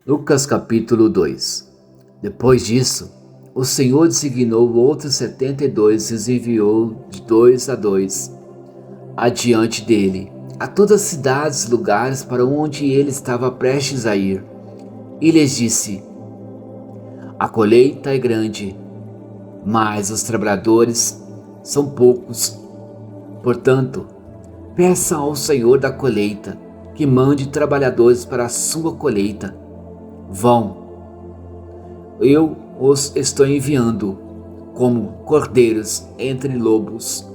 Lucas capítulo 2. Depois disso, o Senhor designou outros 72 e os enviou de 2 adiante dele, a todas as cidades e lugares para onde ele estava prestes a ir. E lhes disse: A colheita é grande, mas os trabalhadores são poucos. Portanto, peça ao Senhor da colheita que mande trabalhadores para a sua colheita. Vão, eu os estou enviando como cordeiros entre lobos.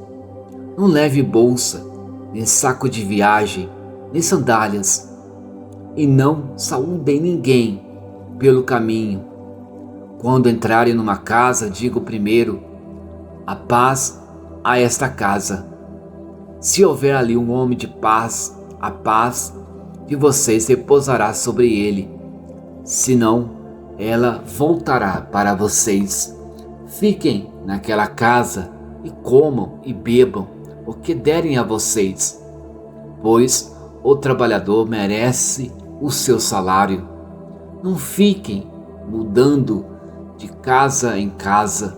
Não leve bolsa, nem saco de viagem, nem sandálias, e não saúdem ninguém pelo caminho. Quando entrarem numa casa, digo primeiro: a paz a esta casa. Se houver ali um homem de paz, a paz de vocês repousará sobre ele. Senão, ela voltará para vocês. Fiquem naquela casa e comam e bebam o que derem a vocês, pois o trabalhador merece o seu salário. Não fiquem mudando de casa em casa.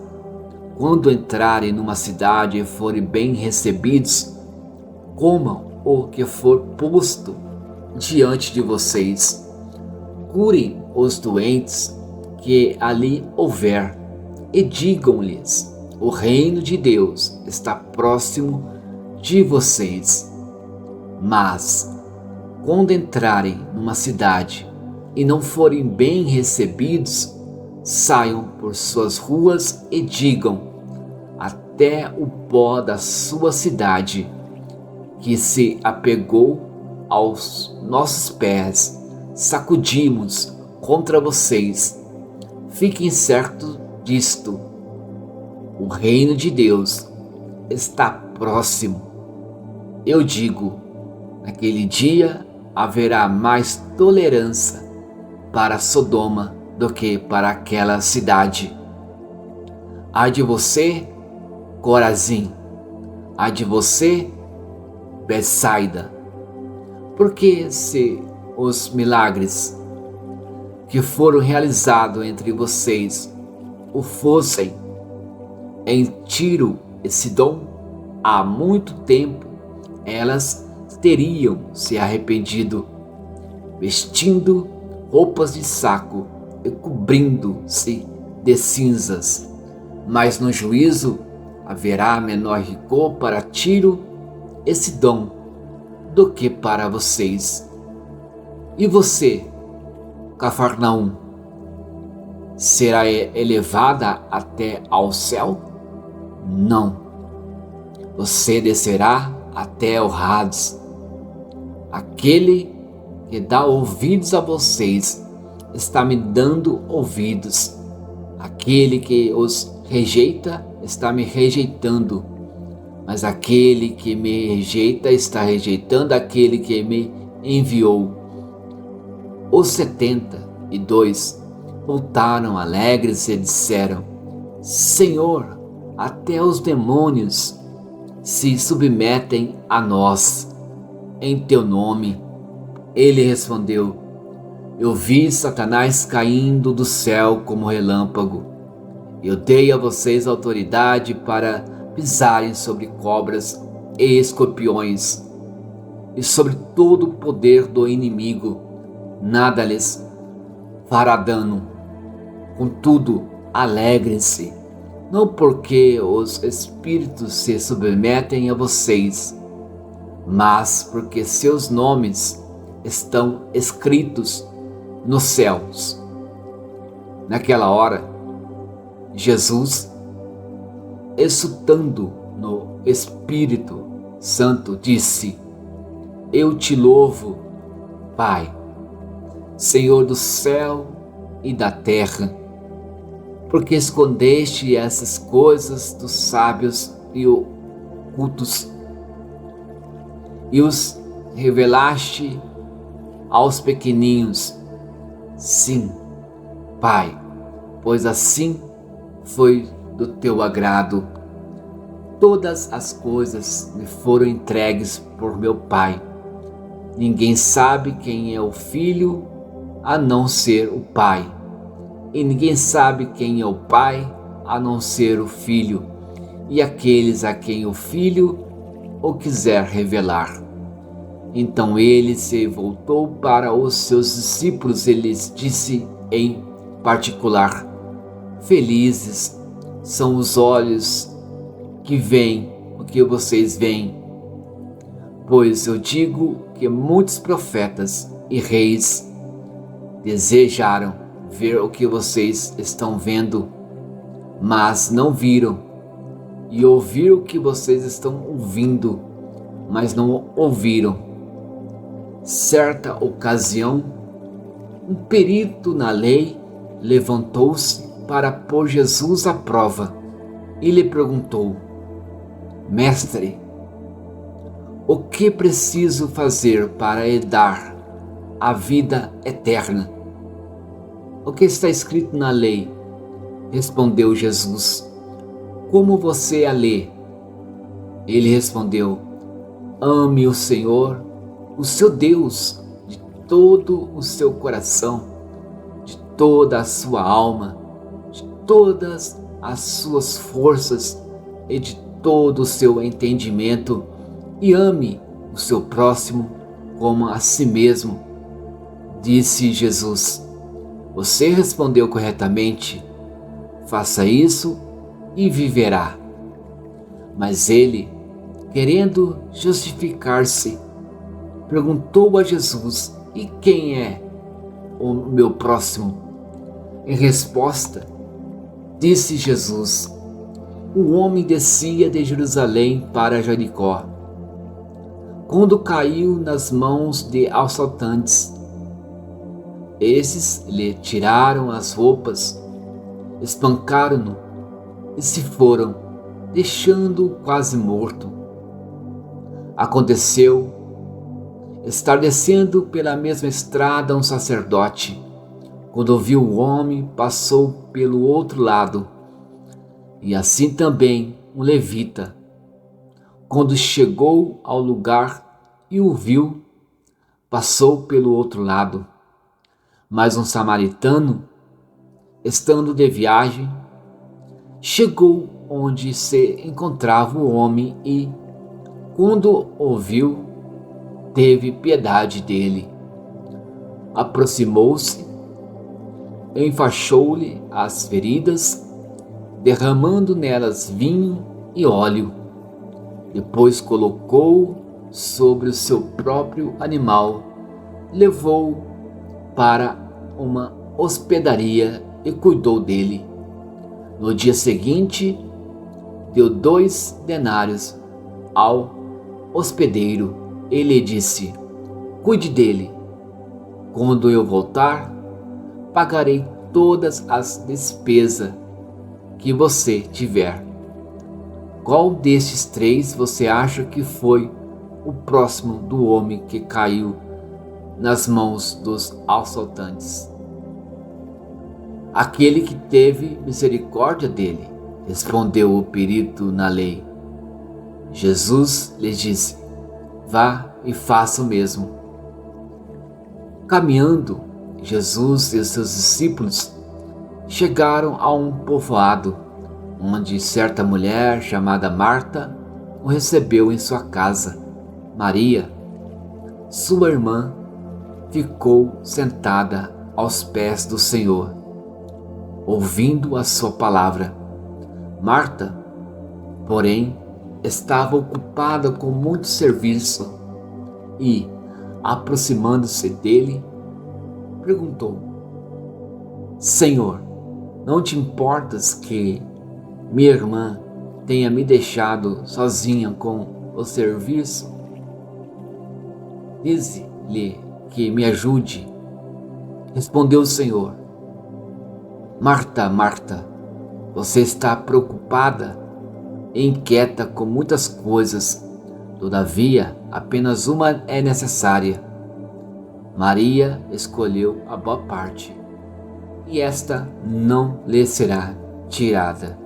Quando entrarem numa cidade e forem bem recebidos, comam o que for posto diante de vocês. Curem os doentes que ali houver e digam-lhes: o reino de Deus está próximo de vocês. Mas, quando entrarem numa cidade e não forem bem recebidos, saiam por suas ruas e digam: até o pó da sua cidade, que se apegou aos nossos pés, sacudimos contra vocês. Fiquem certos disto: o reino de Deus está próximo. Eu digo, naquele dia haverá mais tolerância para Sodoma do que para aquela cidade. Ai de você, Corazim! Ai de você, Betsaida! Porque se os milagres que foram realizados entre vocês o fossem em Tiro e Sidom, há muito tempo elas teriam se arrependido, vestindo roupas de saco e cobrindo-se de cinzas. Mas no juízo haverá menor rigor para Tiro e Sidom do que para vocês. E você, Cafarnaum, será elevada até ao céu? Não. Você descerá até o Hades. Aquele que dá ouvidos a vocês está me dando ouvidos. Aquele que os rejeita está me rejeitando. Mas aquele que me rejeita está rejeitando aquele que me enviou. Os 72 voltaram alegres e disseram: Senhor, até os demônios se submetem a nós em teu nome. Ele respondeu: Eu vi Satanás caindo do céu como relâmpago. Eu dei a vocês autoridade para pisarem sobre cobras e escorpiões e sobre todo o poder do inimigo. Nada lhes fará dano. Contudo, alegrem-se, não porque os espíritos se submetem a vocês, mas porque seus nomes estão escritos nos céus. Naquela hora, Jesus, exultando no Espírito Santo, disse: Eu te louvo, Pai, Senhor do céu e da terra, porque escondeste essas coisas dos sábios e ocultos e os revelaste aos pequeninos. Sim, Pai, pois assim foi do teu agrado. Todas as coisas me foram entregues por meu Pai. Ninguém sabe quem é o Filho a não ser o Pai. E ninguém sabe quem é o Pai a não ser o Filho, e aqueles a quem o Filho o quiser revelar. Então ele se voltou para os seus discípulos e lhes disse em particular: Felizes são os olhos que veem o que vocês veem, pois eu digo que muitos profetas e reis desejaram ver o que vocês estão vendo, mas não viram, e ouvir o que vocês estão ouvindo, mas não ouviram. Certa ocasião, um perito na lei levantou-se para pôr Jesus à prova e lhe perguntou: Mestre, o que preciso fazer para herdar a vida eterna? O que está escrito na lei? Respondeu Jesus. Como você a lê? Ele respondeu: Ame o Senhor, o seu Deus, de todo o seu coração, de toda a sua alma, de todas as suas forças e de todo o seu entendimento, e ame o seu próximo como a si mesmo. Disse Jesus: Você respondeu corretamente. Faça isso e viverá. Mas ele, querendo justificar-se, perguntou a Jesus: E quem é o meu próximo? Em resposta, disse Jesus: Um homem descia de Jerusalém para Jericó, quando caiu nas mãos de assaltantes. Esses lhe tiraram as roupas, espancaram-no e se foram, deixando-o quase morto. Aconteceu estar descendo pela mesma estrada um sacerdote. Quando viu o homem, passou pelo outro lado, e assim também um levita. Quando chegou ao lugar e o viu, passou pelo outro lado. Mas um samaritano, estando de viagem, chegou onde se encontrava o homem e, quando o viu, teve piedade dele. Aproximou-se, enfaixou-lhe as feridas, derramando nelas vinho e óleo. Depois colocou sobre o seu próprio animal, levou-o para uma hospedaria e cuidou dele. No dia seguinte, deu 2 denários ao hospedeiro e lhe disse: Cuide dele. Quando eu voltar, pagarei todas as despesas que você tiver. Qual destes 3 você acha que foi o próximo do homem que caiu nas mãos dos assaltantes? Aquele que teve misericórdia dele, respondeu o perito na lei. Jesus lhe disse: Vá e faça o mesmo. Caminhando, Jesus e seus discípulos chegaram a um povoado, onde certa mulher chamada Marta o recebeu em sua casa. Maria, sua irmã, ficou sentada aos pés do Senhor, ouvindo a sua palavra. Marta, porém, estava ocupada com muito serviço e, aproximando-se dele, perguntou: Senhor, não te importas que minha irmã tenha me deixado sozinha com o serviço? Dize-lhe que me ajude. Respondeu o Senhor: Marta, Marta, você está preocupada e inquieta com muitas coisas. Todavia, apenas uma é necessária. Maria escolheu a boa parte, e esta não lhe será tirada.